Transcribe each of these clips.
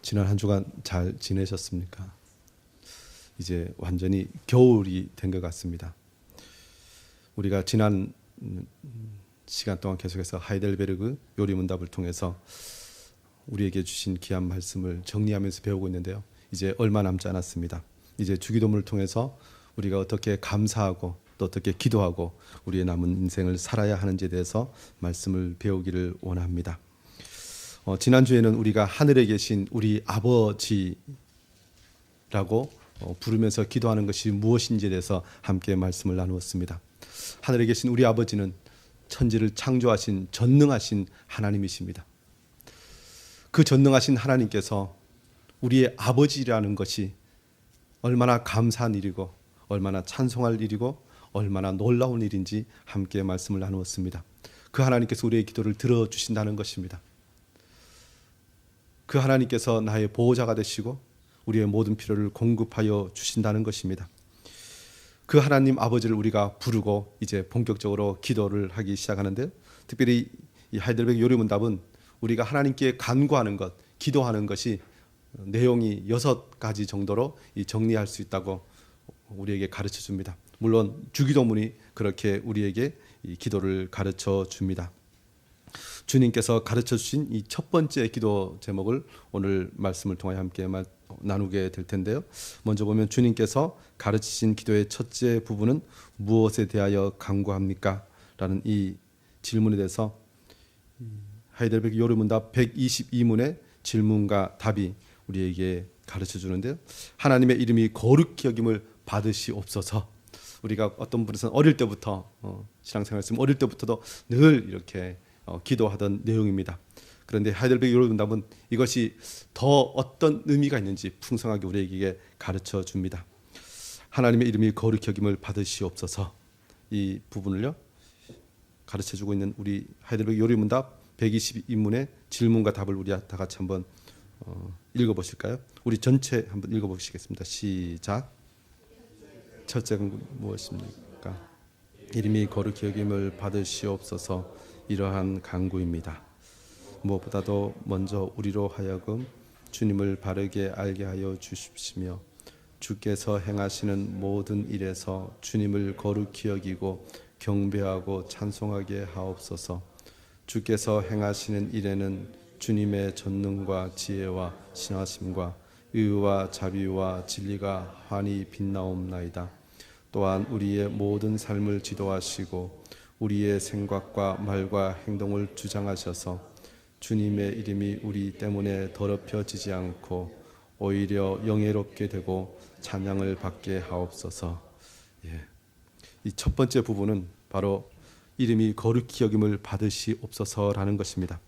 지난 한 주간 잘 지내셨습니까? 이제 완전히 겨울이 된 것 같습니다. 우리가 지난 시간 동안 계속해서 하이델베르그 요리문답을 통해서 우리에게 주신 귀한 말씀을 정리하면서 배우고 있는데요. 이제 얼마 남지 않았습니다. 이제 주기도문을 통해서 우리가 어떻게 감사하고 또 어떻게 기도하고 우리의 남은 인생을 살아야 하는지에 대해서 말씀을 배우기를 원합니다. 지난주에는 우리가 하늘에 계신 우리 아버지라고 부르면서 기도하는 것이 무엇인지에 대해서 함께 말씀을 나누었습니다. 하늘에 계신 우리 아버지는 천지를 창조하신 전능하신 하나님이십니다. 그 전능하신 하나님께서 우리의 아버지라는 것이 얼마나 감사한 일이고 얼마나 찬송할 일이고 얼마나 놀라운 일인지 함께 말씀을 나누었습니다. 그 하나님께서 우리의 기도를 들어주신다는 것입니다. 그 하나님께서 나의 보호자가 되시고 우리의 모든 필요를 공급하여 주신다는 것입니다. 그 하나님 아버지를 우리가 부르고 이제 본격적으로 기도를 하기 시작하는데요. 특별히 이 하이델베르그 요리문답은 우리가 하나님께 간구하는 것, 기도하는 것이 내용이 6가지 정도로 정리할 수 있다고 우리에게 가르쳐 줍니다. 물론 주기도문이 그렇게 우리에게 이 기도를 가르쳐 줍니다. 주님께서 가르쳐 주신 이 첫 번째 기도 제목을 오늘 말씀을 통해 함께 나누게 될 텐데요. 먼저 보면 주님께서 가르치신 기도의 첫째 부분은 무엇에 대하여 간구합니까? 라는 이 질문에 대해서 하이델베르그 요리문답 122문의 질문과 답이 우리에게 가르쳐 주는데요. 하나님의 이름이 거룩히 여김을 받으시옵소서. 우리가 어떤 분에서는 어릴 때부터 신앙생활 했으면 어릴 때부터도 늘 이렇게 기도하던 내용입니다. 그런데 하이델베르그 요리문답은 이것이 더 어떤 의미가 있는지 풍성하게 우리에게 가르쳐 줍니다. 하나님의 이름이 거룩히 여김을 받으시옵소서. 이 부분을요 가르쳐 주고 있는 우리 하이델베르그 요리문답 122문의 질문과 답을 우리 다 같이 한번 읽어보실까요? 우리 전체 한번 읽어보시겠습니다. 시작. 첫째는 무엇입니까? 이름이 거룩히 여김을 받으시옵소서. 이러한 간구입니다. 무엇보다도 먼저 우리로 하여금 주님을 바르게 알게 하여 주십시며 주께서 행하시는 모든 일에서 주님을 거룩히 여기고 경배하고 찬송하게 하옵소서. 주께서 행하시는 일에는 주님의 전능과 지혜와 신하심과 의와 자비와 진리가 환히 빛나옵나이다. 또한 우리의 모든 삶을 지도하시고 우리의 생각과 말과 행동을 주장하셔서 주님의 이름이 우리 때문에 더럽혀지지 않고 오히려 영예롭게 되고 찬양을 받게 하옵소서. 이 첫 번째 부분은 바로 이름이 거룩히 여김을 받으시옵소서라는 것입니다.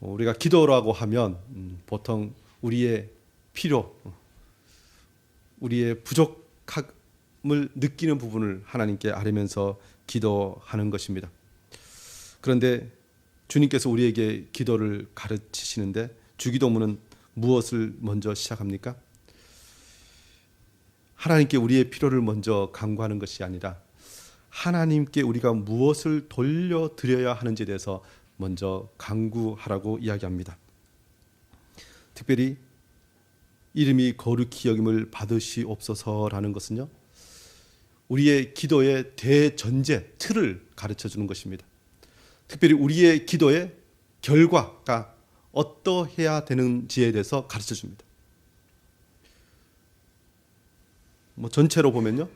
우리가 기도라고 하면 보통 우리의 필요, 우리의 부족함을 느끼는 부분을 하나님께 아뢰면서 기도하는 것입니다. 그런데 주님께서 우리에게 기도를 가르치시는데 주기도문은 무엇을 먼저 시작합니까? 하나님께 우리의 필요를 먼저 간구하는 것이 아니라 하나님께 우리가 무엇을 돌려드려야 하는지에 대해서 먼저 간구하라고 이야기합니다. 특별히 이름이 거룩히 여김을 받으시옵소서라는 것은요, 우리의 기도의 대전제, 틀을 가르쳐 주는 것입니다. 특별히 우리의 기도의 결과가 어떠해야 되는지에 대해서 가르쳐 줍니다. 전체로 보면요,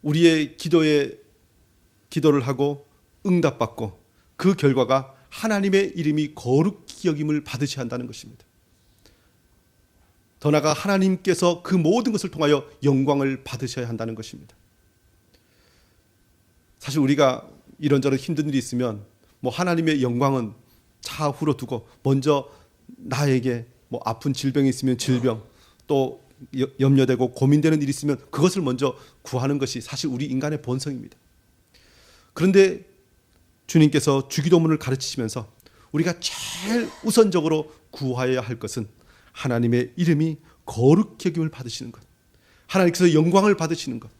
우리의 기도를 하고 응답받고 그 결과가 하나님의 이름이 거룩히 여김을 받으셔야 한다는 것입니다. 더 나아가 하나님께서 그 모든 것을 통하여 영광을 받으셔야 한다는 것입니다. 사실 우리가 이런저런 힘든 일이 있으면 하나님의 영광은 차후로 두고 먼저 나에게 아픈 질병이 있으면 질병, 또 염려되고 고민되는 일이 있으면 그것을 먼저 구하는 것이 사실 우리 인간의 본성입니다. 그런데 주님께서 주기도문을 가르치시면서 우리가 제일 우선적으로 구하여야 할 것은 하나님의 이름이 거룩히 여김을 받으시는 것, 하나님께서 영광을 받으시는 것,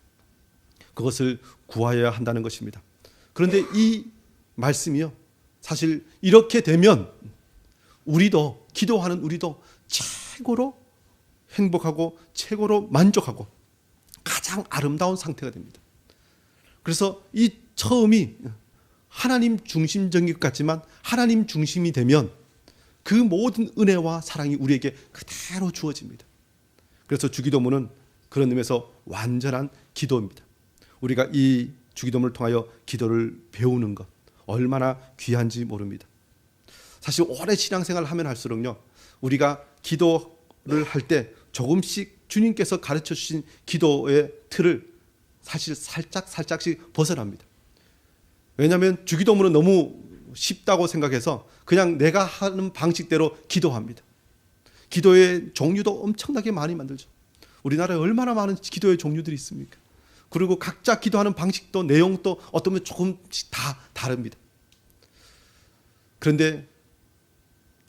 그것을 구하여야 한다는 것입니다. 그런데 이 말씀이요, 사실 이렇게 되면 우리도 기도하는 우리도 최고로 행복하고 최고로 만족하고 가장 아름다운 상태가 됩니다. 그래서 이 처음이 하나님 중심적인 것 같지만 하나님 중심이 되면 그 모든 은혜와 사랑이 우리에게 그대로 주어집니다. 그래서 주기도문은 그런 의미에서 완전한 기도입니다. 우리가 이 주기도문을 통하여 기도를 배우는 것 얼마나 귀한지 모릅니다. 사실 오래 신앙생활을 하면 할수록요, 우리가 기도를 할 때 조금씩 주님께서 가르쳐 주신 기도의 틀을 사실 살짝씩 벗어납니다. 왜냐하면 주기도문은 너무 쉽다고 생각해서 그냥 내가 하는 방식대로 기도합니다. 기도의 종류도 엄청나게 많이 만들죠. 우리나라에 얼마나 많은 기도의 종류들이 있습니까? 그리고 각자 기도하는 방식도 내용도 어쩌면 조금씩 다 다릅니다. 그런데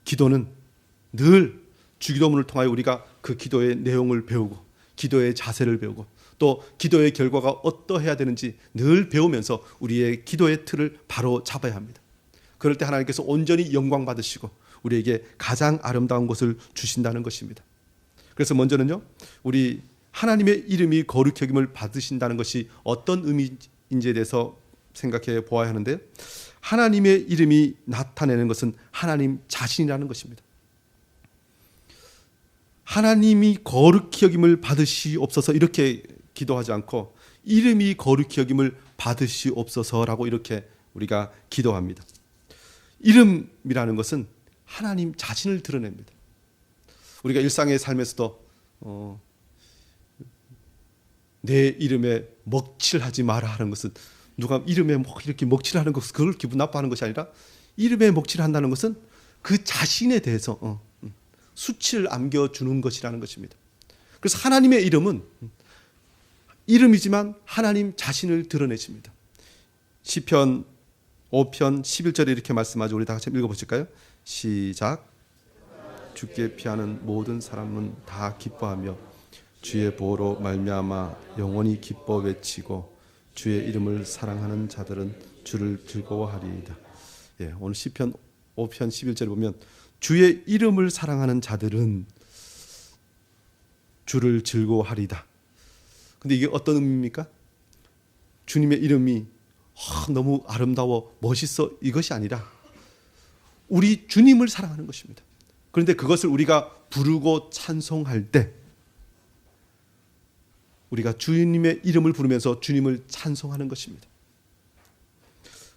기도는 늘 주기도문을 통하여 우리가 그 기도의 내용을 배우고 기도의 자세를 배우고 또 기도의 결과가 어떠해야 되는지 늘 배우면서 우리의 기도의 틀을 바로 잡아야 합니다. 그럴 때 하나님께서 온전히 영광 받으시고 우리에게 가장 아름다운 것을 주신다는 것입니다. 그래서 먼저는요, 우리 하나님의 이름이 거룩히 여김을 받으신다는 것이 어떤 의미인지에 대해서 생각해 보아야 하는데요, 하나님의 이름이 나타내는 것은 하나님 자신이라는 것입니다. 하나님이 거룩히 여김을 받으시옵소서 이렇게 기도하지 않고 이름이 거룩히 여김을 받으시옵소서라고 이렇게 우리가 기도합니다. 이름이라는 것은 하나님 자신을 드러냅니다. 우리가 일상의 삶에서도 내 이름에 먹칠하지 마라 하는 것은, 누가 이름에 이렇게 먹칠하는 것은 그걸 기분 나빠하는 것이 아니라 이름에 먹칠한다는 것은 그 자신에 대해서 수치를 안겨주는 것이라는 것입니다. 그래서 하나님의 이름은 이름이지만 하나님 자신을 드러내십니다. 시편 5편 11절에 이렇게 말씀하죠. 우리 다 같이 읽어보실까요? 시작. 주께 피하는 모든 사람은 다 기뻐하며 주의 보호로 말미암아 영원히 기뻐 외치고 주의 이름을 사랑하는 자들은 주를 즐거워하리이다. 예, 오늘 시편 5편 11절에 보면 주의 이름을 사랑하는 자들은 주를 즐거워하리이다. 근데 이게 어떤 의미입니까? 주님의 이름이 너무 아름다워 멋있어 이것이 아니라 우리 주님을 사랑하는 것입니다. 그런데 그것을 우리가 부르고 찬송할 때 우리가 주님의 이름을 부르면서 주님을 찬송하는 것입니다.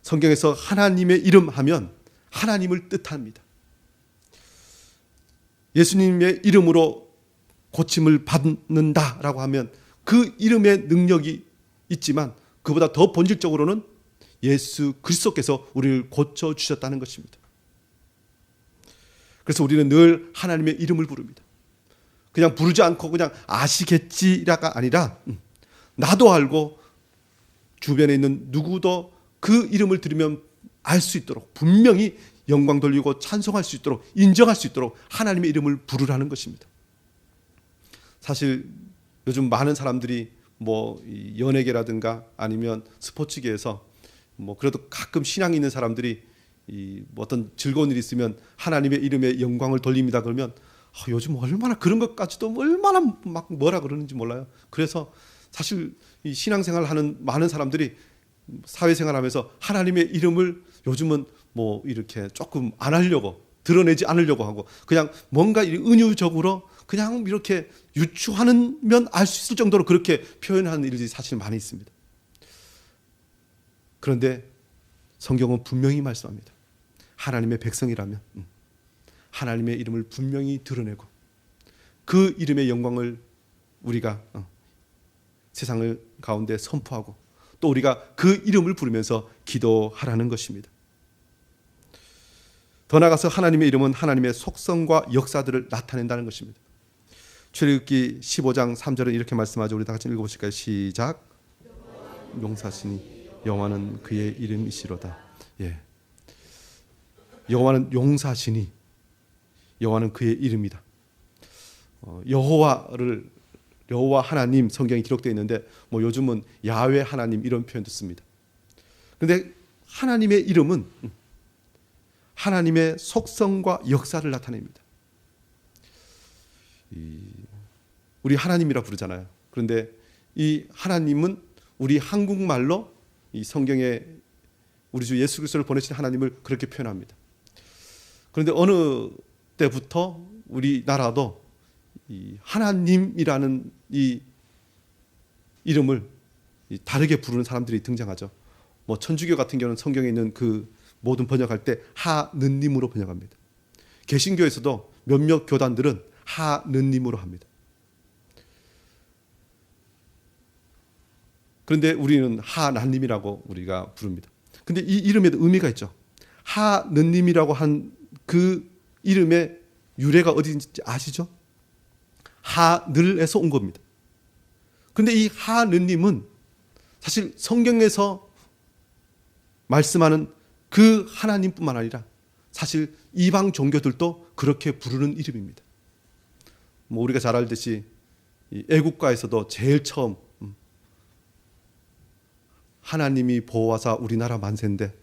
성경에서 하나님의 이름 하면 하나님을 뜻합니다. 예수님의 이름으로 고침을 받는다라고 하면 그 이름의 능력이 있지만 그보다 더 본질적으로는 예수 그리스도께서 우리를 고쳐주셨다는 것입니다. 그래서 우리는 늘 하나님의 이름을 부릅니다. 그냥 부르지 않고 그냥 아시겠지라가 아니라 나도 알고 주변에 있는 누구도 그 이름을 들으면 알 수 있도록, 분명히 영광 돌리고 찬송할 수 있도록, 인정할 수 있도록 하나님의 이름을 부르라는 것입니다. 사실 요즘 많은 사람들이 연예계라든가 아니면 스포츠계에서 그래도 가끔 신앙이 있는 사람들이 어떤 즐거운 일이 있으면 하나님의 이름에 영광을 돌립니다 그러면 요즘 얼마나 그런 것까지도 얼마나 막 뭐라 그러는지 몰라요. 그래서 사실 이 신앙생활 하는 많은 사람들이 사회생활하면서 하나님의 이름을 요즘은 이렇게 조금 안 하려고, 드러내지 않으려고 하고 그냥 뭔가 은유적으로 그냥 이렇게 유추하면 알 수 있을 정도로 그렇게 표현하는 일들이 사실 많이 있습니다. 그런데 성경은 분명히 말씀합니다. 하나님의 백성이라면 하나님의 이름을 분명히 드러내고 그 이름의 영광을 우리가 세상을 가운데 선포하고 또 우리가 그 이름을 부르면서 기도하라는 것입니다. 더 나아가서 하나님의 이름은 하나님의 속성과 역사들을 나타낸다는 것입니다. 출애굽기 15장 3절은 이렇게 말씀하죠. 우리 다 같이 읽어보실까요? 시작. 용사시니 여호와는 그의 이름이시로다. 예. 여호와는 용사시니 여호와는 그의 이름이다. 여호와 하나님 성경에 기록되어 있는데 요즘은 야훼 하나님 이런 표현도 씁니다. 그런데 하나님의 이름은 하나님의 속성과 역사를 나타냅니다. 우리 하나님이라 부르잖아요. 그런데 이 하나님은 우리 한국말로 이 성경에 우리 주 예수 그리스도를 보내신 하나님을 그렇게 표현합니다. 그런데 어느 때부터 우리나라도 이 하나님이라는 이 이름을 다르게 부르는 사람들이 등장하죠. 뭐 천주교 같은 경우는 성경에 있는 그 모든 번역할 때 하느님으로 번역합니다. 개신교에서도 몇몇 교단들은 하느님으로 합니다. 그런데 우리는 하나님이라고 우리가 부릅니다. 근데 이 이름에도 의미가 있죠. 하느님이라고 한 그 이름의 유래가 어디인지 아시죠? 하늘에서 온 겁니다. 그런데 이 하느님은 사실 성경에서 말씀하는 그 하나님뿐만 아니라 사실 이방 종교들도 그렇게 부르는 이름입니다. 뭐 우리가 잘 알듯이 애국가에서도 제일 처음 하나님이 보호하사 우리나라 만세인데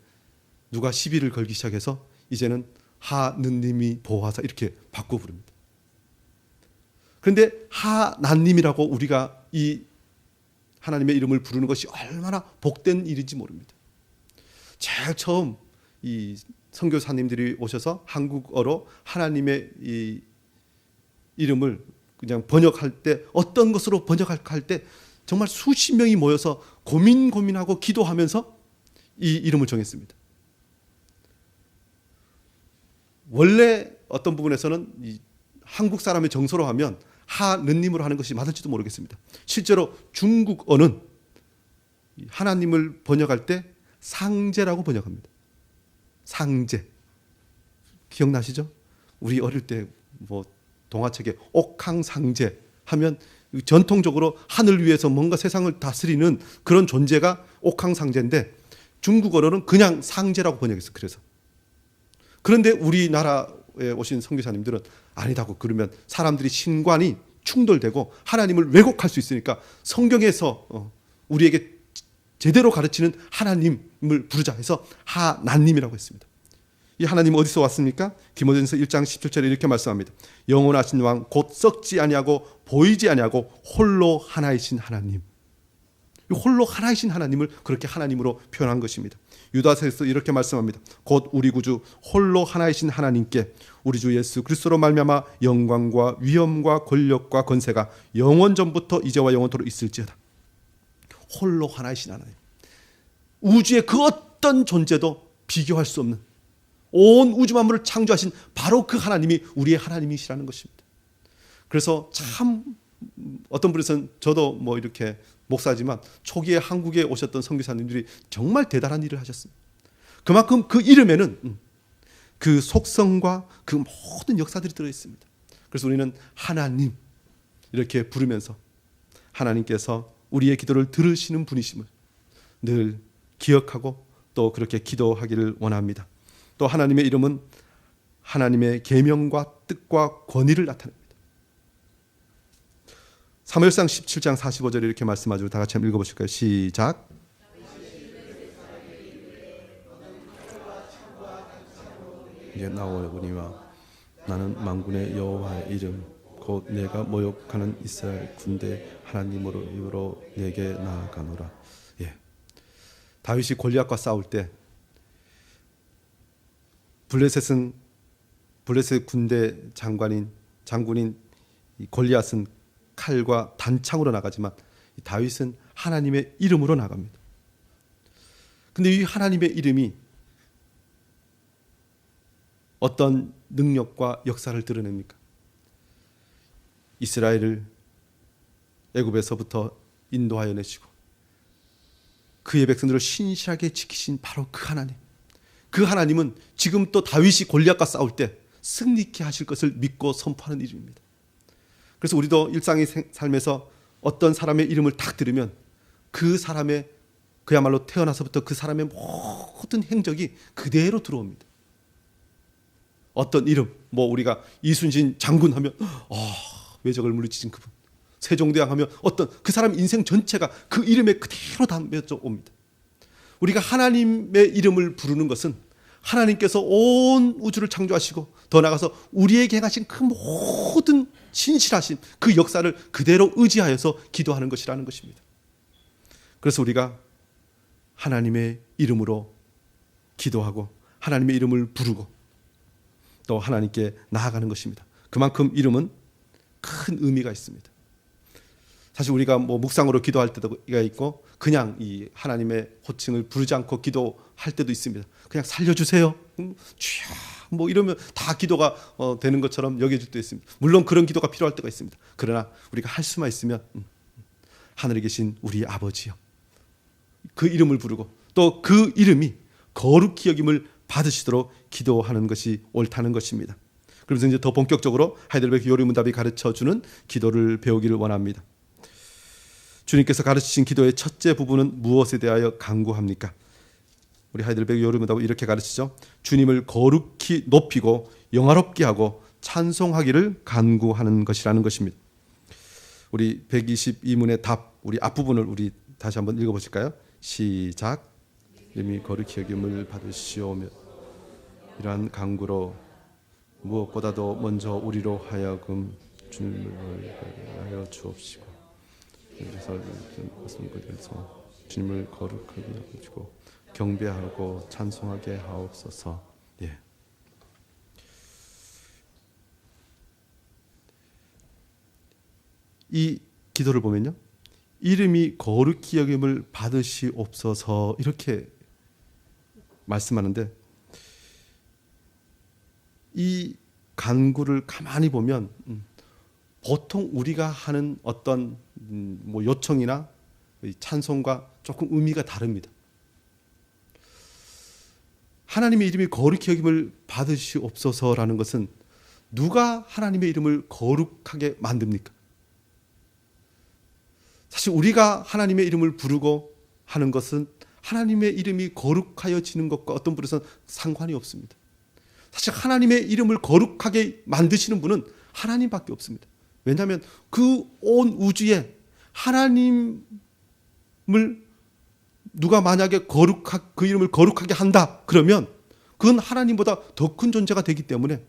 누가 시비를 걸기 시작해서 이제는 하느님이 보호하사 이렇게 바꿔 부릅니다. 그런데 하나님이라고 우리가 이 하나님의 이름을 부르는 것이 얼마나 복된 일인지 모릅니다. 제일 처음 이 선교사님들이 오셔서 한국어로 하나님의 이 이름을 그냥 번역할 때 어떤 것으로 번역할까 할 때 정말 수십 명이 모여서 고민하고 기도하면서 이 이름을 정했습니다. 원래 어떤 부분에서는 이 한국 사람의 정서로 하면 하느님으로 하는 것이 맞을지도 모르겠습니다. 실제로 중국어는 하나님을 번역할 때 상제라고 번역합니다. 상제. 기억나시죠? 우리 어릴 때 뭐 동화책에 옥황상제 하면 전통적으로 하늘 위에서 뭔가 세상을 다스리는 그런 존재가 옥황상제인데 중국어로는 그냥 상제라고 번역했어요. 그런데 우리나라에 오신 선교사님들은 아니다고 그러면 사람들이 신관이 충돌되고 하나님을 왜곡할 수 있으니까 성경에서 우리에게 제대로 가르치는 하나님을 부르자 해서 하나님이라고 했습니다. 이 하나님 어디서 왔습니까? 디모데전서 1장 17절에 이렇게 말씀합니다. 영원하신 왕 곧 썩지 아니하고 보이지 아니하고 홀로 하나이신 하나님. 홀로 하나이신 하나님을 그렇게 하나님으로 표현한 것입니다. 유다서에서 이렇게 말씀합니다. 곧 우리 구주 홀로 하나이신 하나님께 우리 주 예수 그리스도로 말미암아 영광과 위엄과 권력과 권세가 영원 전부터 이제와 영원토록 있을지어다. 홀로 하나이신 하나님. 우주의 그 어떤 존재도 비교할 수 없는 온 우주 만물을 창조하신 바로 그 하나님이 우리의 하나님이시라는 것입니다. 그래서 참 어떤 분에서는 저도 뭐 이렇게 목사지만 초기에 한국에 오셨던 선교사님들이 정말 대단한 일을 하셨습니다. 그만큼 그 이름에는 그 속성과 그 모든 역사들이 들어있습니다. 그래서 우리는 하나님 이렇게 부르면서 하나님께서 우리의 기도를 들으시는 분이심을 늘 기억하고 또 그렇게 기도하기를 원합니다. 또 하나님의 이름은 하나님의 계명과 뜻과 권위를 나타냅니다. 사무엘상 17장 45절에 이렇게 말씀하죠. 다 같이 한번 읽어보실까요? 시작. 이제 나오거니와 나는 만군의 여호와의 이름 곧 내가 모욕하는 이스라엘 군대 하나님으로 내게 나아가노라. 예. 다윗이 골리앗과 싸울 때 블레셋 군대 장군인 골리앗은 칼과 단창으로 나가지만 다윗은 하나님의 이름으로 나갑니다. 근데 이 하나님의 이름이 어떤 능력과 역사를 드러냅니까? 이스라엘을 애굽에서부터 인도하여 내시고 그의 백성들을 신실하게 지키신 바로 그 하나님. 그 하나님은 지금 또 다윗이 골리앗과 싸울 때 승리케 하실 것을 믿고 선포하는 이름입니다. 그래서 우리도 일상의 삶에서 어떤 사람의 이름을 딱 들으면 그 사람의 그야말로 태어나서부터 그 사람의 모든 행적이 그대로 들어옵니다. 어떤 이름, 뭐 우리가 이순신 장군 하면 외적을 물리치신 그분, 세종대왕 하면 어떤 그 사람 인생 전체가 그 이름에 그대로 담겨져 옵니다. 우리가 하나님의 이름을 부르는 것은 하나님께서 온 우주를 창조하시고 더 나아가서 우리에게 행하신 그 모든 신실하신 그 역사를 그대로 의지하여서 기도하는 것이라는 것입니다. 그래서 우리가 하나님의 이름으로 기도하고 하나님의 이름을 부르고 또 하나님께 나아가는 것입니다. 그만큼 이름은 큰 의미가 있습니다. 사실 우리가 묵상으로 기도할 때가 있고 그냥 이 하나님의 호칭을 부르지 않고 기도할 때도 있습니다. 그냥 살려주세요. 주여 이러면 다 기도가 되는 것처럼 여겨질 때도 있습니다. 물론 그런 기도가 필요할 때가 있습니다. 그러나 우리가 할 수만 있으면 하늘에 계신 우리 아버지요, 그 이름을 부르고 또 그 이름이 거룩히 여김을 받으시도록 기도하는 것이 옳다는 것입니다. 그래서 이제 더 본격적으로 하이델베르크 요리문답이 가르쳐주는 기도를 배우기를 원합니다. 주님께서 가르치신 기도의 첫째 부분은 무엇에 대하여 간구합니까? 우리 하이델베르크 요리문답은 이렇게 가르치죠. 주님을 거룩히 높이고 영화롭게 하고 찬송하기를 간구하는 것이라는 것입니다. 우리 122문의 답, 우리 앞부분을 우리 다시 한번 읽어보실까요? 시작. 이름이 거룩히 여김을 받으시오며 이러한 간구로 무엇보다도 먼저 우리로 하여금 주님을 하여 주옵시고 그래서 주님을 거룩하게 여기시고 경배하고 찬송하게 하옵소서. 예. 이 기도를 보면요, 이름이 거룩히 여김을 받으시옵소서 이렇게 말씀하는데, 이 간구를 가만히 보면 보통 우리가 하는 어떤 요청이나 찬송과 조금 의미가 다릅니다. 하나님의 이름이 거룩히 여김을 받으시옵소서라는 것은 누가 하나님의 이름을 거룩하게 만듭니까? 사실 우리가 하나님의 이름을 부르고 하는 것은 하나님의 이름이 거룩하여지는 것과 어떤 분에서는 상관이 없습니다. 사실 하나님의 이름을 거룩하게 만드시는 분은 하나님밖에 없습니다. 왜냐하면 그 온 우주에 하나님을 누가 만약에 그 이름을 거룩하게 한다 그러면 그건 하나님보다 더 큰 존재가 되기 때문에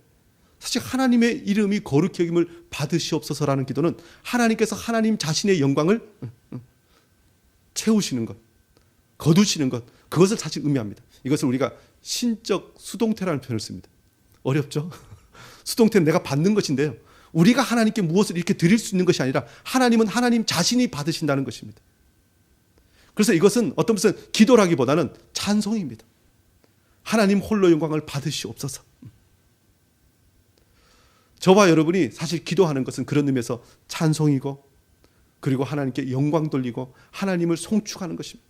사실 하나님의 이름이 거룩히 여김을 받으시옵소서라는 기도는 하나님께서 하나님 자신의 영광을 채우시는 것, 거두시는 것, 그것을 사실 의미합니다. 이것을 우리가 신적 수동태라는 표현을 씁니다. 어렵죠? 수동태는 내가 받는 것인데요, 우리가 하나님께 무엇을 이렇게 드릴 수 있는 것이 아니라 하나님은 하나님 자신이 받으신다는 것입니다. 그래서 이것은 어떤 것은 기도라기보다는 찬송입니다. 하나님 홀로 영광을 받으시옵소서. 저와 여러분이 사실 기도하는 것은 그런 의미에서 찬송이고 그리고 하나님께 영광 돌리고 하나님을 송축하는 것입니다.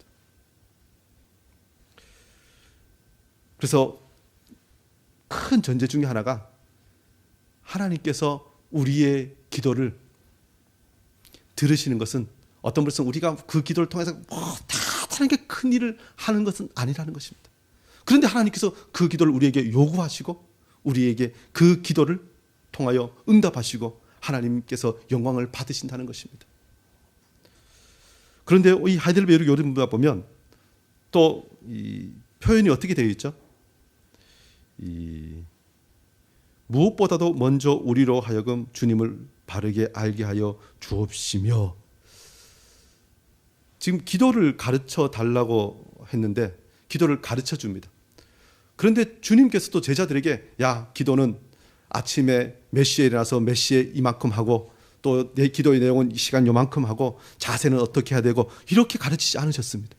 그래서 큰 전제 중에 하나가 하나님께서 우리의 기도를 들으시는 것은 어떤 것은 우리가 그 기도를 통해서 대단하게 큰 일을 하는 것은 아니라는 것입니다. 그런데 하나님께서 그 기도를 우리에게 요구하시고 우리에게 그 기도를 통하여 응답하시고 하나님께서 영광을 받으신다는 것입니다. 그런데 이 하이델베르크 요리문답 보면 또 이 표현이 어떻게 되어 있죠? 무엇보다도 먼저 우리로 하여금 주님을 바르게 알게 하여 주옵시며, 지금 기도를 가르쳐 달라고 했는데 기도를 가르쳐 줍니다. 그런데 주님께서도 제자들에게 야, 기도는 아침에 몇 시에 일어나서 몇 시에 이만큼 하고 또 내 기도의 내용은 이 시간 요만큼 하고 자세는 어떻게 해야 되고 이렇게 가르치지 않으셨습니다.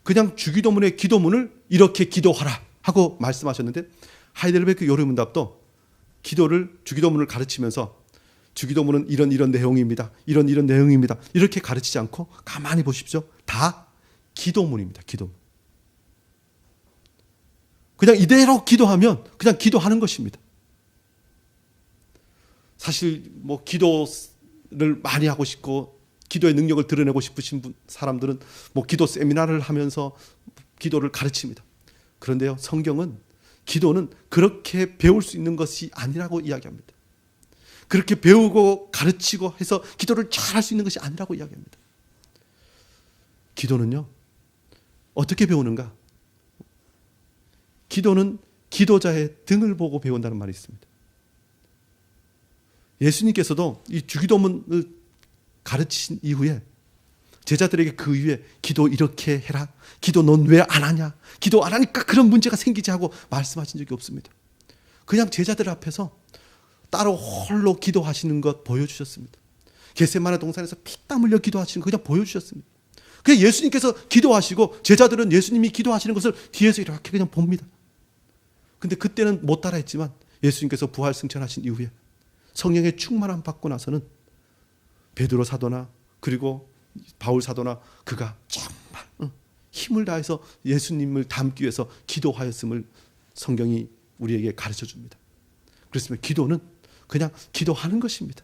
그냥 주기도문의 기도문을 이렇게 기도하라 하고 말씀하셨는데, 하이델베르크 요리문답도 주기도문을 가르치면서 주기도문은 이런 내용입니다. 이런 내용입니다. 이렇게 가르치지 않고 가만히 보십시오. 다 기도문입니다. 기도문. 그냥 이대로 기도하면 그냥 기도하는 것입니다. 사실 기도를 많이 하고 싶고 기도의 능력을 드러내고 싶으신 사람들은 기도 세미나를 하면서 기도를 가르칩니다. 그런데요, 성경은 기도는 그렇게 배울 수 있는 것이 아니라고 이야기합니다. 그렇게 배우고 가르치고 해서 기도를 잘할 수 있는 것이 아니라고 이야기합니다. 기도는요, 어떻게 배우는가? 기도는 기도자의 등을 보고 배운다는 말이 있습니다. 예수님께서도 이 주기도문을 가르치신 이후에 제자들에게 그 이후에 기도 이렇게 해라. 기도 넌 왜 안 하냐? 기도 안 하니까 그런 문제가 생기지 하고 말씀하신 적이 없습니다. 그냥 제자들 앞에서 따로 홀로 기도하시는 것 보여주셨습니다. 겟세마네 동산에서 피땀 흘려 기도하시는 거 그냥 보여주셨습니다. 그냥 예수님께서 기도하시고 제자들은 예수님이 기도하시는 것을 뒤에서 이렇게 그냥 봅니다. 근데 그때는 못 따라했지만 예수님께서 부활 승천하신 이후에 성령의 충만함 받고 나서는 베드로 사도나 그리고 바울 사도나 그가 정말 힘을 다해서 예수님을 닮기 위해서 기도하였음을 성경이 우리에게 가르쳐 줍니다. 그렇습니다. 기도는 그냥 기도하는 것입니다.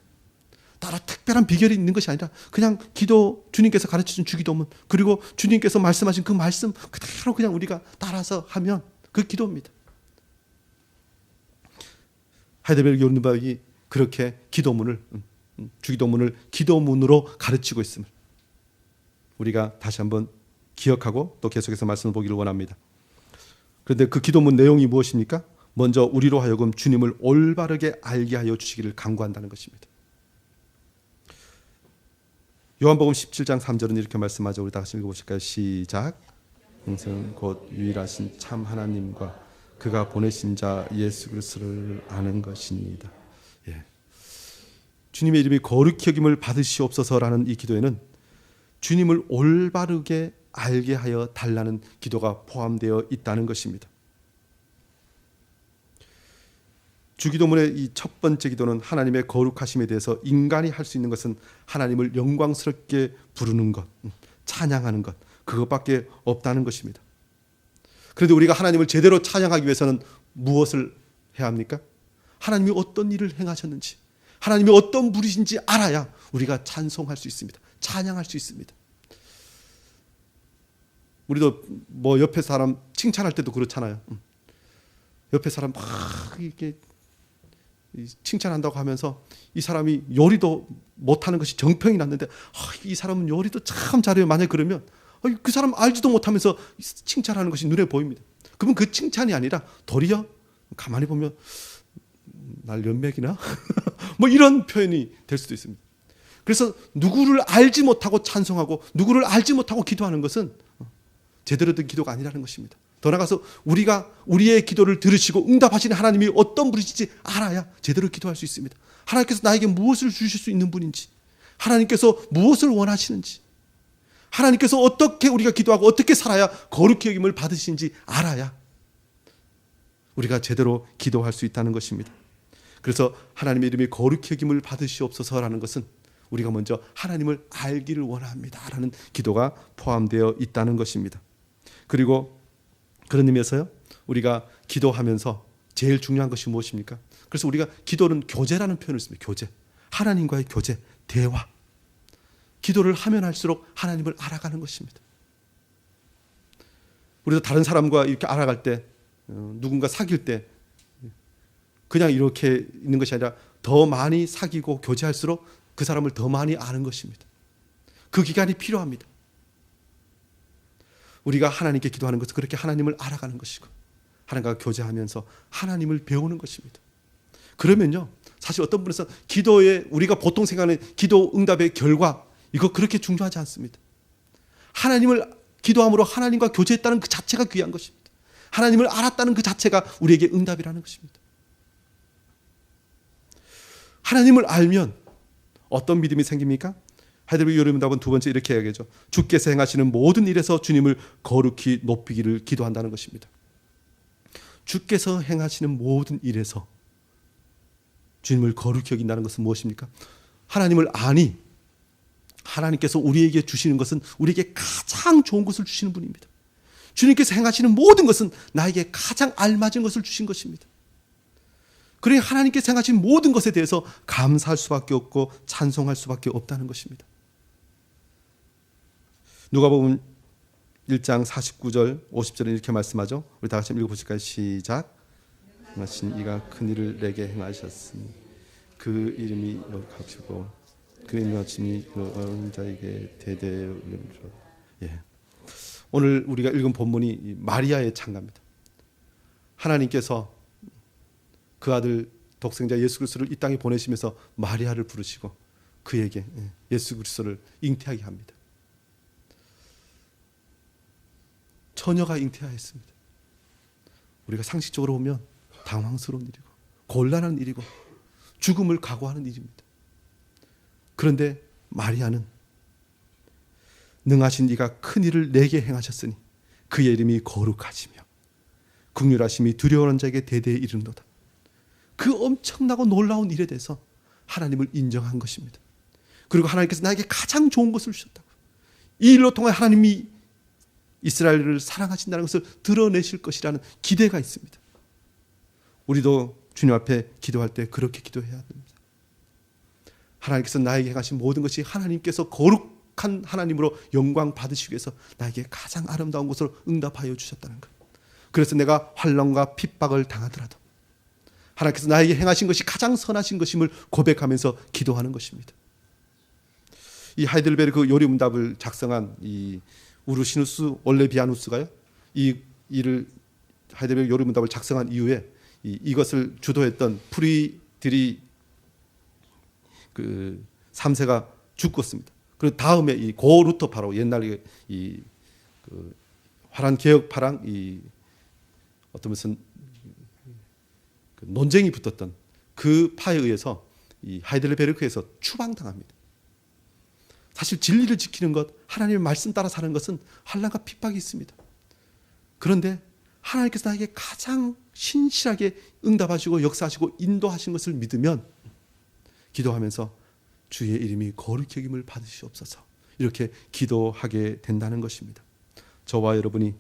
따로 특별한 비결이 있는 것이 아니라 그냥 기도, 주님께서 가르쳐준 주기도문 그리고 주님께서 말씀하신 그 말씀 그대로 그냥 우리가 따라서 하면 그 기도입니다. 하이델베르그 요른바이 그렇게 기도문을 주기도문을 기도문으로 가르치고 있음을 우리가 다시 한번 기억하고 또 계속해서 말씀을 보기를 원합니다. 그런데 그 기도문 내용이 무엇입니까? 먼저 우리로 하여금 주님을 올바르게 알게 하여 주시기를 간구한다는 것입니다. 요한복음 17장 3절은 이렇게 말씀하죠. 우리 다 같이 읽어보실까요? 시작. 영생 곧 유일하신 참 하나님과 그가 보내신 자 예수 그리스도를 아는 것입니다. 예. 주님의 이름이 거룩히 여김을 받으시옵소서라는 이 기도에는 주님을 올바르게 알게 하여 달라는 기도가 포함되어 있다는 것입니다. 주기도문의 이 첫 번째 기도는 하나님의 거룩하심에 대해서 인간이 할 수 있는 것은 하나님을 영광스럽게 부르는 것, 찬양하는 것, 그것밖에 없다는 것입니다. 그런데 우리가 하나님을 제대로 찬양하기 위해서는 무엇을 해야 합니까? 하나님이 어떤 일을 행하셨는지, 하나님이 어떤 분이신지 알아야 우리가 찬송할 수 있습니다. 찬양할 수 있습니다. 우리도 뭐 옆에 사람 칭찬할 때도 그렇잖아요. 옆에 사람 막 이렇게 칭찬한다고 하면서 이 사람이 요리도 못하는 것이 정평이 났는데 이 사람은 요리도 참 잘해요. 만약에 그러면 그 사람 알지도 못하면서 칭찬하는 것이 눈에 보입니다. 그러면 그 칭찬이 아니라 도리어 가만히 보면 날 연맥이나 뭐 이런 표현이 될 수도 있습니다. 그래서 누구를 알지 못하고 찬송하고 누구를 알지 못하고 기도하는 것은 제대로 된 기도가 아니라는 것입니다. 더 나아가서 우리가 우리의 기도를 들으시고 응답하시는 하나님이 어떤 분이신지 알아야 제대로 기도할 수 있습니다. 하나님께서 나에게 무엇을 주실 수 있는 분인지, 하나님께서 무엇을 원하시는지, 하나님께서 어떻게 우리가 기도하고 어떻게 살아야 거룩히 여김을 받으시는지 알아야 우리가 제대로 기도할 수 있다는 것입니다. 그래서 하나님의 이름이 거룩히 여김을 받으시옵소서라는 것은 우리가 먼저 하나님을 알기를 원합니다라는 기도가 포함되어 있다는 것입니다. 그리고 그런 의미에서요, 우리가 기도하면서 제일 중요한 것이 무엇입니까? 그래서 우리가 기도는 교제라는 표현을 씁니다. 교제, 하나님과의 교제, 대화. 기도를 하면 할수록 하나님을 알아가는 것입니다. 우리도 다른 사람과 이렇게 알아갈 때, 누군가 사귈 때 그냥 이렇게 있는 것이 아니라 더 많이 사귀고 교제할수록 그 사람을 더 많이 아는 것입니다. 그 기간이 필요합니다. 우리가 하나님께 기도하는 것은 그렇게 하나님을 알아가는 것이고 하나님과 교제하면서 하나님을 배우는 것입니다. 그러면요, 사실 어떤 분에서 기도에 우리가 보통 생각하는 기도 응답의 결과 이거 그렇게 중요하지 않습니다. 하나님을 기도함으로 하나님과 교제했다는 그 자체가 귀한 것입니다. 하나님을 알았다는 그 자체가 우리에게 응답이라는 것입니다. 하나님을 알면 어떤 믿음이 생깁니까? 하이델베르그 요른바이는 두 번째 이렇게 이야기하죠. 주께서 행하시는 모든 일에서 주님을 거룩히 높이기를 기도한다는 것입니다. 주께서 행하시는 모든 일에서 주님을 거룩히 여긴다는 것은 무엇입니까? 하나님을 아니 하나님께서 우리에게 주시는 것은 우리에게 가장 좋은 것을 주시는 분입니다. 주님께서 행하시는 모든 것은 나에게 가장 알맞은 것을 주신 것입니다. 그러니 하나님께서 행하신 모든 것에 대해서 감사할 수밖에 없고 찬송할 수밖에 없다는 것입니다. 누가복음 1장 49절 50절에 이렇게 말씀하죠. 우리 다 같이 읽어보실까요? 시작. 행하신 이가 큰 일을 내게 행하셨으니 그 이름이 여기시고 그 인하심이 그 어린 자에게 대대에 울림으로. 예. 오늘 우리가 읽은 본문이 마리아의 찬가입니다. 하나님께서 그 아들 독생자 예수 그리스도를 이 땅에 보내시면서 마리아를 부르시고 그에게 예수 그리스도를 잉태하게 합니다. 처녀가 잉태하였습니다. 우리가 상식적으로 보면 당황스러운 일이고 곤란한 일이고 죽음을 각오하는 일입니다. 그런데 마리아는 능하신 이가 큰 일을 내게 행하셨으니 그의 이름이 거룩하시며 긍휼하심이 두려워하는 자에게 대대에 이르는도다. 그 엄청나고 놀라운 일에 대해서 하나님을 인정한 것입니다. 그리고 하나님께서 나에게 가장 좋은 것을 주셨다고, 이 일로 통해 하나님이 이스라엘을 사랑하신다는 것을 드러내실 것이라는 기대가 있습니다. 우리도 주님 앞에 기도할 때 그렇게 기도해야 됩니다. 하나님께서 나에게 행하신 모든 것이 하나님께서 거룩한 하나님으로 영광 받으시기 위해서 나에게 가장 아름다운 것으로 응답하여 주셨다는 것. 그래서 내가 환난과 핍박을 당하더라도 하나님께서 나에게 행하신 것이 가장 선하신 것임을 고백하면서 기도하는 것입니다. 이 하이델베르크 요리문답을 작성한 이 우르시누스 올레비아누스가요, 이 일을 하이델베르크 요리문답을 작성한 이후에 이것을 주도했던 프리드리 그 3세가 죽었습니다. 그리고 다음에 이 고 루터파로, 옛날에 이 그 화란 개혁파랑 이 어떤 무슨 그 논쟁이 붙었던 그 파에 의해서 이 하이델베르크에서 추방당합니다. 사실 진리를 지키는 것, 하나님의 말씀 따라 사는 것은 환난과 핍박이 있습니다. 그런데 하나님께서 나에게 가장 신실하게 응답하시고 역사하시고 인도하신 것을 믿으면 기도하면서 주의 이름이 거룩히 여김을 받으시옵소서, 이렇게 기도하게 된다는 것입니다. 저와 여러분이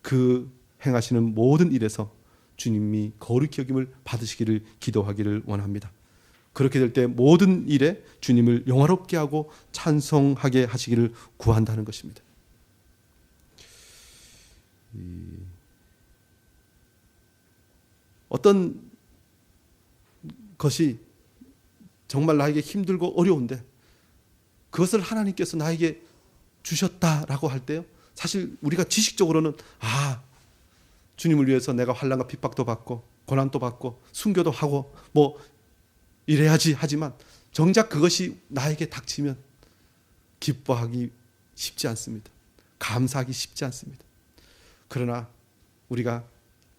그 행하시는 모든 일에서 주님이 거룩히 여김을 받으시기를 기도하기를 원합니다. 그렇게 될 때 모든 일에 주님을 영화롭게 하고 찬송하게 하시기를 구한다는 것입니다. 어떤 것이 정말 나에게 힘들고 어려운데 그것을 하나님께서 나에게 주셨다라고 할 때요, 사실 우리가 지식적으로는 주님을 위해서 내가 환난과 핍박도 받고 고난도 받고 순교도 하고 뭐 이래야지 하지만 정작 그것이 나에게 닥치면 기뻐하기 쉽지 않습니다. 감사하기 쉽지 않습니다. 그러나 우리가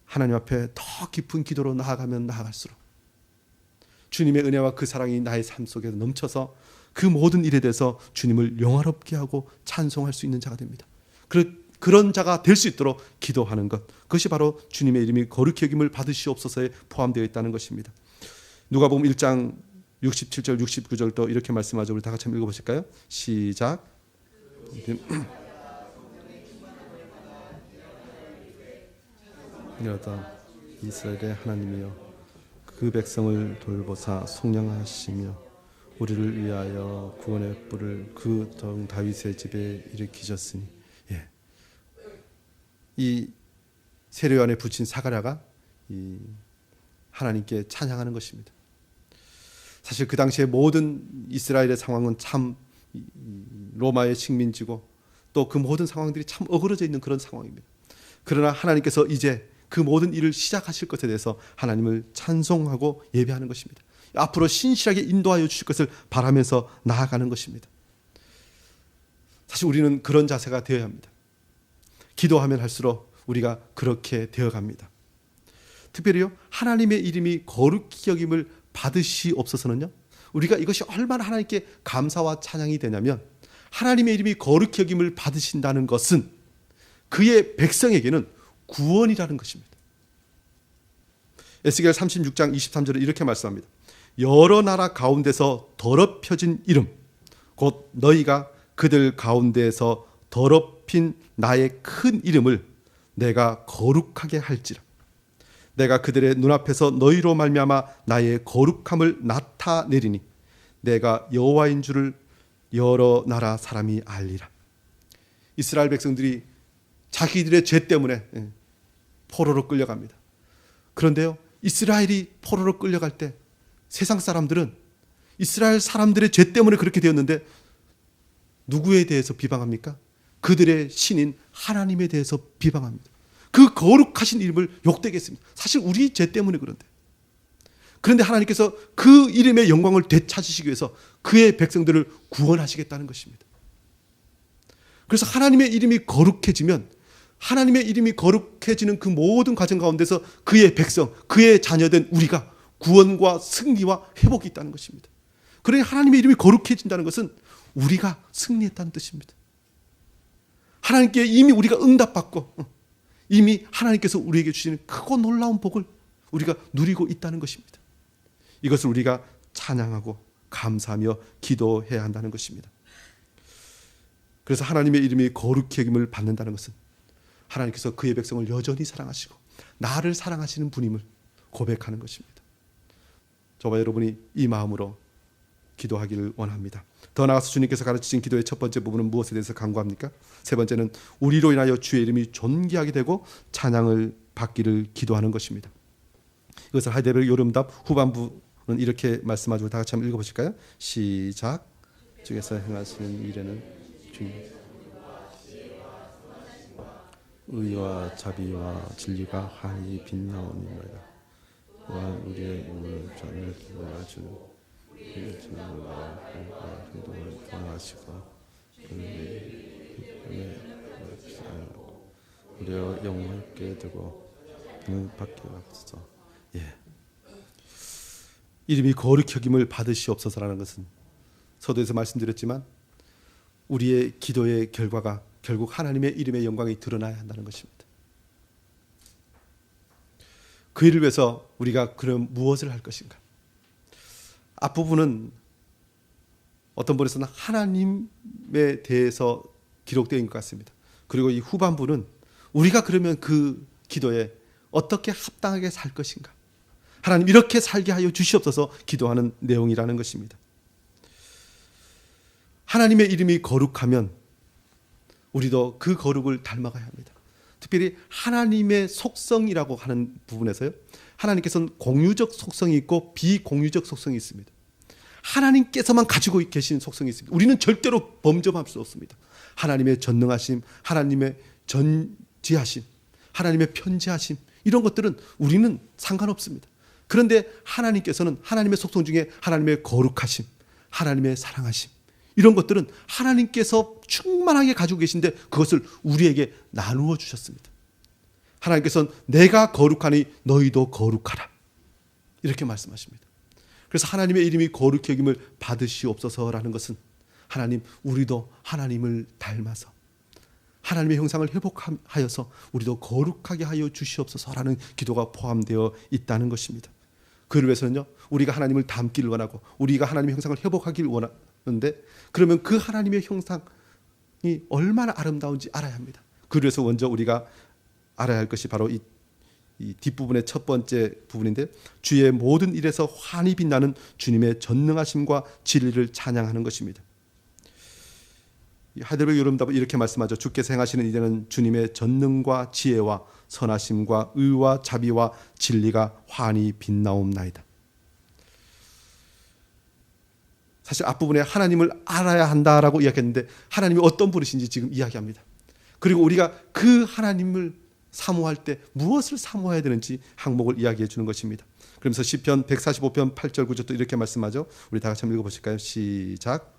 하나님 앞에 더 깊은 기도로 나아가면 나아갈수록 주님의 은혜와 그 사랑이 나의 삶 속에 넘쳐서 그 모든 일에 대해서 주님을 영화롭게 하고 찬송할 수 있는 자가 됩니다. 그런 자가 될 수 있도록 기도하는 것, 그것이 바로 주님의 이름이 거룩히 여김을 받으시옵소서에 포함되어 있다는 것입니다. 누가복음 1장 67절 69절도 이렇게 말씀하죠. 우리 다 같이 한번 읽어보실까요? 시작. 여다 이스라엘의 하나님이여, 그 백성을 돌보사 속량하시며 우리를 위하여 구원의 뿔을 그 종 다윗의 집에 일으키셨으니. 이 세례 요한에 붙인 사가랴가 이 하나님께 찬양하는 것입니다. 사실 그 당시에 모든 이스라엘의 상황은 참 로마의 식민지고 또 그 모든 상황들이 참 어그러져 있는 그런 상황입니다. 그러나 하나님께서 이제 그 모든 일을 시작하실 것에 대해서 하나님을 찬송하고 예배하는 것입니다. 앞으로 신실하게 인도하여 주실 것을 바라면서 나아가는 것입니다. 사실 우리는 그런 자세가 되어야 합니다. 기도하면 할수록 우리가 그렇게 되어갑니다. 특별히요, 하나님의 이름이 거룩히 여김을 받으시옵소서는요, 우리가 이것이 얼마나 하나님께 감사와 찬양이 되냐면, 하나님의 이름이 거룩히 여김을 받으신다는 것은 그의 백성에게는 구원이라는 것입니다. 에스겔 36장 23절에 이렇게 말씀합니다. 여러 나라 가운데서 더럽혀진 이름, 곧 너희가 그들 가운데에서 더럽힌 나의 큰 이름을 내가 거룩하게 할지라. 내가 그들의 눈앞에서 너희로 말미암아 나의 거룩함을 나타내리니 내가 여호와인 줄을 여러 나라 사람이 알리라. 이스라엘 백성들이 자기들의 죄 때문에 포로로 끌려갑니다. 그런데요, 이스라엘이 포로로 끌려갈 때 세상 사람들은 이스라엘 사람들의 죄 때문에 그렇게 되었는데 누구에 대해서 비방합니까? 그들의 신인 하나님에 대해서 비방합니다. 그 거룩하신 이름을 욕되게 했습니다. 사실 우리 죄 때문에 그런데 하나님께서 그 이름의 영광을 되찾으시기 위해서 그의 백성들을 구원하시겠다는 것입니다. 그래서 하나님의 이름이 거룩해지면 하나님의 이름이 거룩해지는 그 모든 과정 가운데서 그의 백성, 그의 자녀된 우리가 구원과 승리와 회복이 있다는 것입니다. 그러니 하나님의 이름이 거룩해진다는 것은 우리가 승리했다는 뜻입니다. 하나님께 이미 우리가 응답받고 이미 하나님께서 우리에게 주시는 크고 놀라운 복을 우리가 누리고 있다는 것입니다. 이것을 우리가 찬양하고 감사하며 기도해야 한다는 것입니다. 그래서 하나님의 이름이 거룩해짐을 받는다는 것은 하나님께서 그의 백성을 여전히 사랑하시고 나를 사랑하시는 분임을 고백하는 것입니다. 저와 여러분이 이 마음으로 기도하기를 원합니다. 더 나아가서 주님께서 가르치신 기도의 첫 번째 부분은 무엇에 대해서 강구합니까? 세 번째는 우리로 인하여 주의 이름이 존귀하게 되고 찬양을 받기를 기도하는 것입니다. 이것을 하이델베르 요름답 후반부는 이렇게 말씀하시고 다 같이 한번 읽어보실까요? 시작. 주께서 행하시는 일에는 의와 자비와 진리가 환히 빛나오니이다. 또한 우리의 몸을 전을 기도하시는 우리의 행동을 통하시고 우리의 영광을 되고 받게 하소서. 이름이 거룩히 여김을 받으시옵소서라는 것은 서두에서 말씀드렸지만 우리의 기도의 결과가 결국 하나님의 이름의 영광이 드러나야 한다는 것입니다. 그 일을 위해서 우리가 그럼 무엇을 할 것인가? 앞부분은 어떤 분에서는 하나님에 대해서 기록되어 있는 것 같습니다. 그리고 이 후반부는 우리가 그러면 그 기도에 어떻게 합당하게 살 것인가? 하나님 이렇게 살게 하여 주시옵소서 기도하는 내용이라는 것입니다. 하나님의 이름이 거룩하면 우리도 그 거룩을 닮아가야 합니다. 특별히 하나님의 속성이라고 하는 부분에서요. 하나님께서는 공유적 속성이 있고 비공유적 속성이 있습니다. 하나님께서만 가지고 계신 속성이 있습니다. 우리는 절대로 범접할 수 없습니다. 하나님의 전능하심, 하나님의 전지하심, 하나님의 편지하심 이런 것들은 우리는 상관없습니다. 그런데 하나님께서는 하나님의 속성 중에 하나님의 거룩하심, 하나님의 사랑하심 이런 것들은 하나님께서 충만하게 가지고 계신데 그것을 우리에게 나누어 주셨습니다. 하나님께서는 내가 거룩하니 너희도 거룩하라 이렇게 말씀하십니다. 그래서 하나님의 이름이 거룩히 여김을 받으시옵소서라는 것은 하나님 우리도 하나님을 닮아서 하나님의 형상을 회복하여서 우리도 거룩하게 하여 주시옵소서라는 기도가 포함되어 있다는 것입니다. 그를 위해서는요 우리가 하나님을 닮기를 원하고 우리가 하나님의 형상을 회복하기를 원하는데 그러면 그 하나님의 형상이 얼마나 아름다운지 알아야 합니다. 그를 위해서 먼저 우리가 알아야 할 것이 바로 이 뒷부분의 첫 번째 부분인데 주의 모든 일에서 환히 빛나는 주님의 전능하심과 진리를 찬양하는 것입니다. 하이델베르 요름답은 이렇게 말씀하죠. 주께서 행하시는 일에는 주님의 전능과 지혜와 선하심과 의와 자비와 진리가 환히 빛나옵나이다. 사실 앞부분에 하나님을 알아야 한다라고 이야기했는데 하나님이 어떤 분이신지 지금 이야기합니다. 그리고 우리가 그 하나님을 사모할 때 무엇을 사모해야 되는지 항목을 이야기해 주는 것입니다. 그러면서 시편 145편 8절 9절도 이렇게 말씀하죠. 우리 다 같이 한번 읽어보실까요? 시작.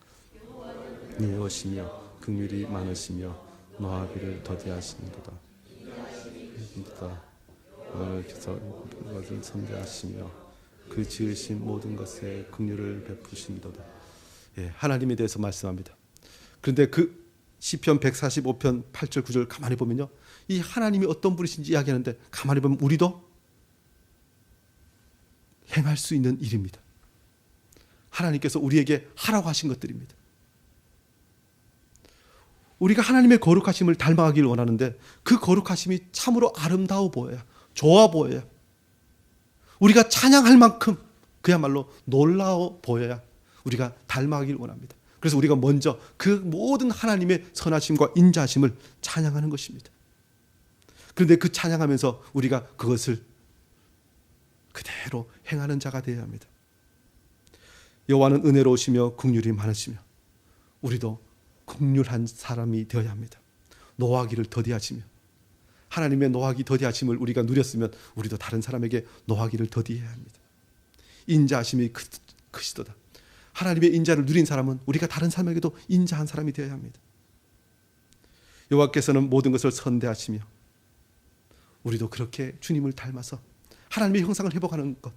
여호와시며 긍휼이 많으시며 노하기를 더디하시는도다. 여호와께서 것을 선대하시며 그 지으신 모든 것에 긍휼을 베푸신도다. 하나님에 대해서 말씀합니다. 그런데 그 시편 145편 8절 9절 가만히 보면요. 이 하나님이 어떤 분이신지 이야기하는데 가만히 보면 우리도 행할 수 있는 일입니다. 하나님께서 우리에게 하라고 하신 것들입니다. 우리가 하나님의 거룩하심을 닮아가기를 원하는데 그 거룩하심이 참으로 아름다워 보여야 좋아 보여야 우리가 찬양할 만큼 그야말로 놀라워 보여야 우리가 닮아가기를 원합니다. 그래서 우리가 먼저 그 모든 하나님의 선하심과 인자하심을 찬양하는 것입니다. 그런데 그 찬양하면서 우리가 그것을 그대로 행하는 자가 되어야 합니다. 여호와는 은혜로우시며 긍휼이 많으시며 우리도 긍휼한 사람이 되어야 합니다. 노하기를 더디하시며 하나님의 노하기 더디하심을 우리가 누렸으면 우리도 다른 사람에게 노하기를 더디해야 합니다. 인자하심이 크시도다. 하나님의 인자를 누린 사람은 우리가 다른 사람에게도 인자한 사람이 되어야 합니다. 여호와께서는 모든 것을 선대하시며 우리도 그렇게 주님을 닮아서 하나님의 형상을 회복하는 것,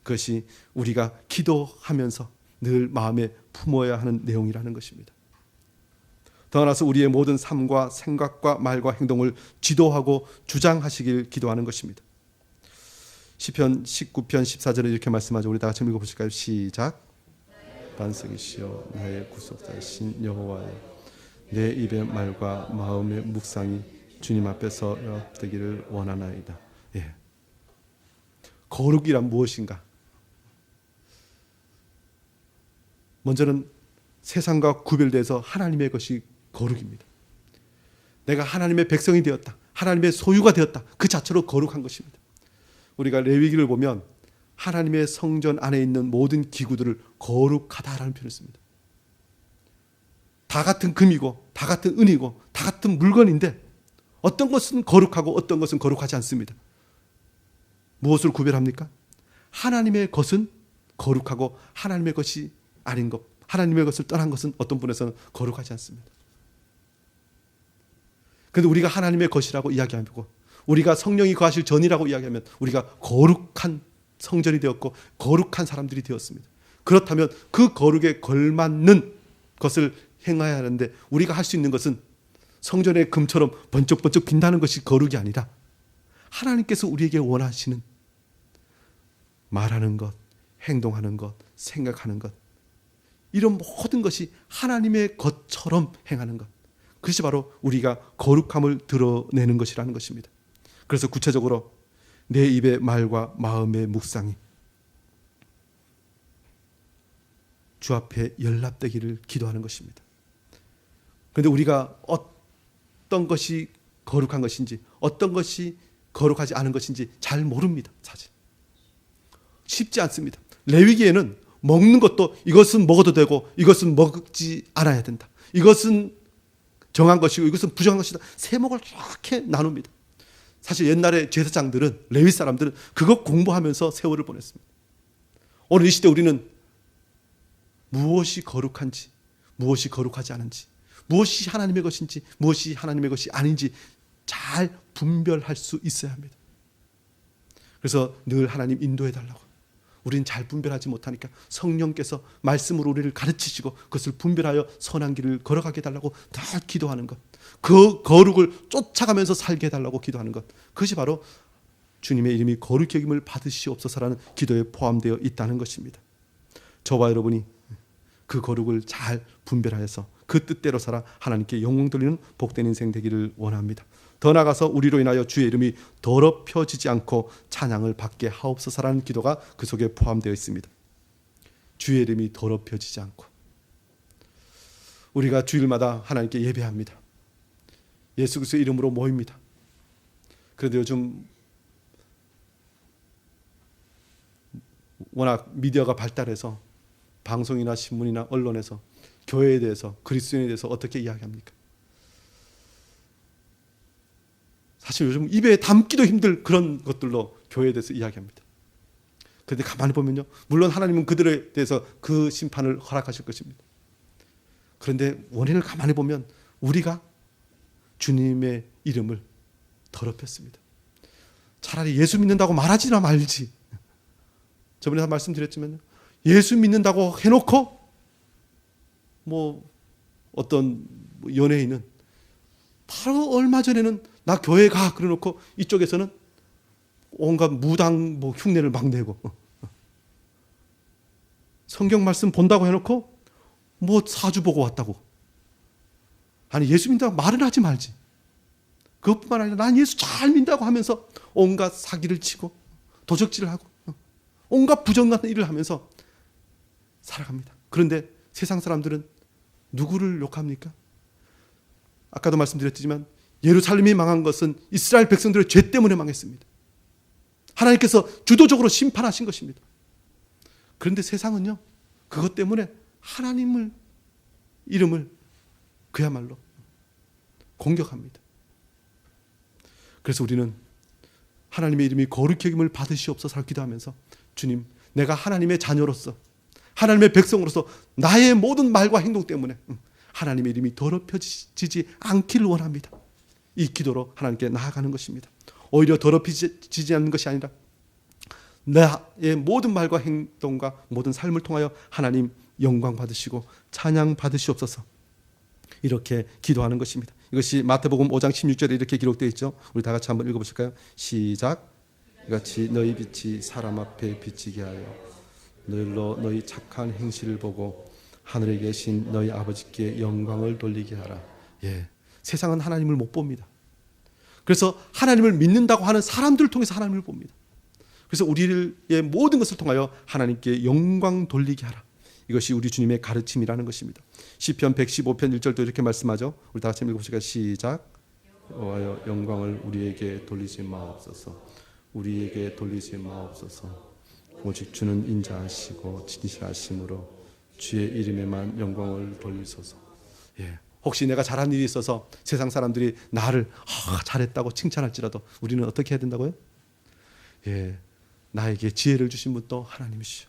그것이 우리가 기도하면서 늘 마음에 품어야 하는 내용이라는 것입니다. 더 나아가서 우리의 모든 삶과 생각과 말과 행동을 지도하고 주장하시길 기도하는 것입니다. 시편 19편 14절에 이렇게 말씀하죠. 우리 다 같이 읽어보실까요? 시작. 반석이시여 나의 구속자이신 여호와여, 내 입의 말과 마음의 묵상이 주님 앞에서 되기를 원하나이다. 예. 거룩이란 무엇인가? 먼저는 세상과 구별돼서 하나님의 것이 거룩입니다. 내가 하나님의 백성이 되었다, 하나님의 소유가 되었다, 그 자체로 거룩한 것입니다. 우리가 레위기를 보면 하나님의 성전 안에 있는 모든 기구들을 거룩하다라는 표현을 씁니다. 다 같은 금이고 다 같은 은이고 다 같은 물건인데 어떤 것은 거룩하고 어떤 것은 거룩하지 않습니다. 무엇을 구별합니까? 하나님의 것은 거룩하고 하나님의 것이 아닌 것, 하나님의 것을 떠난 것은 어떤 분에서는 거룩하지 않습니다. 그런데 우리가 하나님의 것이라고 이야기하고 우리가 성령이 거하실 전이라고 이야기하면 우리가 거룩한 성전이 되었고 거룩한 사람들이 되었습니다. 그렇다면 그 거룩에 걸맞는 것을 행해야 하는데 우리가 할 수 있는 것은 성전의 금처럼 번쩍번쩍 빛나는 것이 거룩이 아니라 하나님께서 우리에게 원하시는 말하는 것, 행동하는 것, 생각하는 것, 이런 모든 것이 하나님의 것처럼 행하는 것, 그것이 바로 우리가 거룩함을 드러내는 것이라는 것입니다. 그래서 구체적으로 내 입의 말과 마음의 묵상이 주 앞에 연락되기를 기도하는 것입니다. 그런데 우리가 어떤 것이 거룩한 것인지 어떤 것이 거룩하지 않은 것인지 잘 모릅니다. 사실 쉽지 않습니다. 레위기에는 먹는 것도 이것은 먹어도 되고 이것은 먹지 않아야 된다, 이것은 정한 것이고 이것은 부정한 것이다, 세목을 이렇게 나눕니다. 사실 옛날에 제사장들은, 레위 사람들은 그것 공부하면서 세월을 보냈습니다. 오늘 이 시대 우리는 무엇이 거룩한지 무엇이 거룩하지 않은지, 무엇이 하나님의 것인지 무엇이 하나님의 것이 아닌지 잘 분별할 수 있어야 합니다. 그래서 늘 하나님 인도해 달라고, 우리는 잘 분별하지 못하니까 성령께서 말씀으로 우리를 가르치시고 그것을 분별하여 선한 길을 걸어가게 해달라고 다 기도하는 것, 그 거룩을 쫓아가면서 살게 해달라고 기도하는 것, 그것이 바로 주님의 이름이 거룩히 여김을 받으시옵소서라는 기도에 포함되어 있다는 것입니다. 저와 여러분이 그 거룩을 잘 분별하여서 그 뜻대로 살아 하나님께 영광 돌리는 복된 인생 되기를 원합니다. 더 나아가서 우리로 인하여 주의 이름이 더럽혀지지 않고 찬양을 받게 하옵소서라는 기도가 그 속에 포함되어 있습니다. 주의 이름이 더럽혀지지 않고, 우리가 주일마다 하나님께 예배합니다. 예수 그리스도의 이름으로 모입니다. 그런데 요즘 워낙 미디어가 발달해서 방송이나 신문이나 언론에서 교회에 대해서, 그리스도인에 대해서 어떻게 이야기합니까? 사실 요즘 입에 담기도 힘들 그런 것들로 교회에 대해서 이야기합니다. 그런데 가만히 보면요, 물론 하나님은 그들에 대해서 그 심판을 허락하실 것입니다. 그런데 원인을 가만히 보면 우리가 주님의 이름을 더럽혔습니다. 차라리 예수 믿는다고 말하지나 말지. 저번에 말씀드렸지만 예수 믿는다고 해놓고 어떤 연예인은 바로 얼마 전에는 나 교회 가 그래놓고 이쪽에서는 온갖 무당 흉내를 막 내고, 성경 말씀 본다고 해놓고 사주 보고 왔다고. 아니 예수 믿는다고 말은 하지 말지. 그것뿐만 아니라 난 예수 잘 믿는다고 하면서 온갖 사기를 치고 도적질을 하고 온갖 부정같은 일을 하면서 살아갑니다. 그런데 세상 사람들은 누구를 욕합니까? 아까도 말씀드렸지만 예루살렘이 망한 것은 이스라엘 백성들의 죄 때문에 망했습니다. 하나님께서 주도적으로 심판하신 것입니다. 그런데 세상은요, 그것 때문에 하나님을, 이름을 그야말로 공격합니다. 그래서 우리는 하나님의 이름이 거룩히 여김을 받으시옵소서 기도하면서 주님, 내가 하나님의 자녀로서 하나님의 백성으로서 나의 모든 말과 행동 때문에 하나님의 이름이 더럽혀지지 않기를 원합니다. 이 기도로 하나님께 나아가는 것입니다. 오히려 더럽혀지지 않는 것이 아니라 나의 모든 말과 행동과 모든 삶을 통하여 하나님 영광 받으시고 찬양 받으시옵소서, 이렇게 기도하는 것입니다. 이것이 마태복음 5장 16절에 이렇게 기록되어 있죠. 우리 다 같이 한번 읽어보실까요? 시작. 이같이 너희 빛이 사람 앞에 비치게 하여 너희로 너희 착한 행실을 보고 하늘에 계신 너희 아버지께 영광을 돌리게 하라. 예, 세상은 하나님을 못 봅니다. 그래서 하나님을 믿는다고 하는 사람들을 통해서 하나님을 봅니다. 그래서 우리의 모든 것을 통하여 하나님께 영광 돌리게 하라. 이것이 우리 주님의 가르침이라는 것입니다. 시편 115편 1절도 이렇게 말씀하죠. 우리 다 같이 읽어보실까요? 시작. 여호와여 영광을 우리에게 돌리지 마옵소서. 우리에게 돌리지 마옵소서. 오직 주는 인자하시고 진실하심으로 주의 이름에만 영광을 돌리소서. 예. 혹시 내가 잘한 일이 있어서 세상 사람들이 나를 잘했다고 칭찬할지라도 우리는 어떻게 해야 된다고요? 예. 나에게 지혜를 주신 분도 하나님이시오.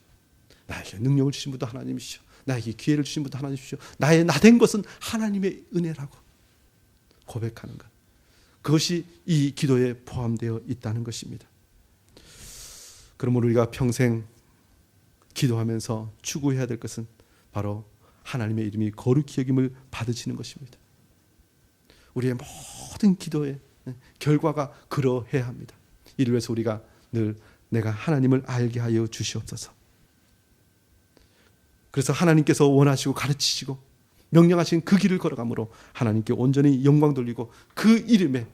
나에게 능력을 주신 분도 하나님이시오. 나에게 기회를 주신 분도 하나님이시오. 나의 나된 것은 하나님의 은혜라고 고백하는 것, 그것이 이 기도에 포함되어 있다는 것입니다. 그러므로 우리가 평생 기도하면서 추구해야 될 것은 바로 하나님의 이름이 거룩히 여김을 받으시는 것입니다. 우리의 모든 기도의 결과가 그러해야 합니다. 이를 위해서 우리가 늘 내가 하나님을 알게 하여 주시옵소서. 그래서 하나님께서 원하시고 가르치시고 명령하신 그 길을 걸어가므로 하나님께 온전히 영광 돌리고 그 이름에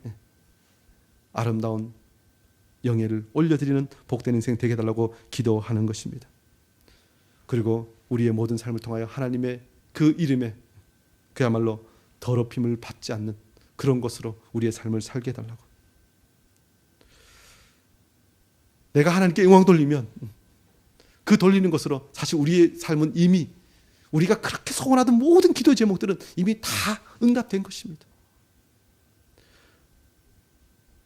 아름다운 영예를 올려드리는 복된 인생 되게 해달라고 기도하는 것입니다. 그리고 우리의 모든 삶을 통하여 하나님의 그 이름에 그야말로 더럽힘을 받지 않는 그런 것으로 우리의 삶을 살게 해달라고. 내가 하나님께 영광 돌리면 그 돌리는 것으로 사실 우리의 삶은 이미 우리가 그렇게 소원하던 모든 기도의 제목들은 이미 다 응답된 것입니다.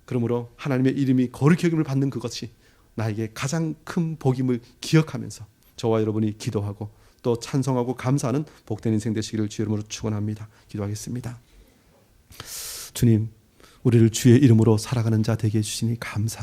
그러므로 하나님의 이름이 거룩히 여김을 받는 그것이 나에게 가장 큰 복임을 기억하면서 저와 여러분이 기도하고 또 찬송하고 감사하는 복된 인생 되시기를 주의 이름으로 축원합니다. 기도하겠습니다. 주님, 우리를 주의 이름으로 살아가는 자 되게 해주시니 감사합니다.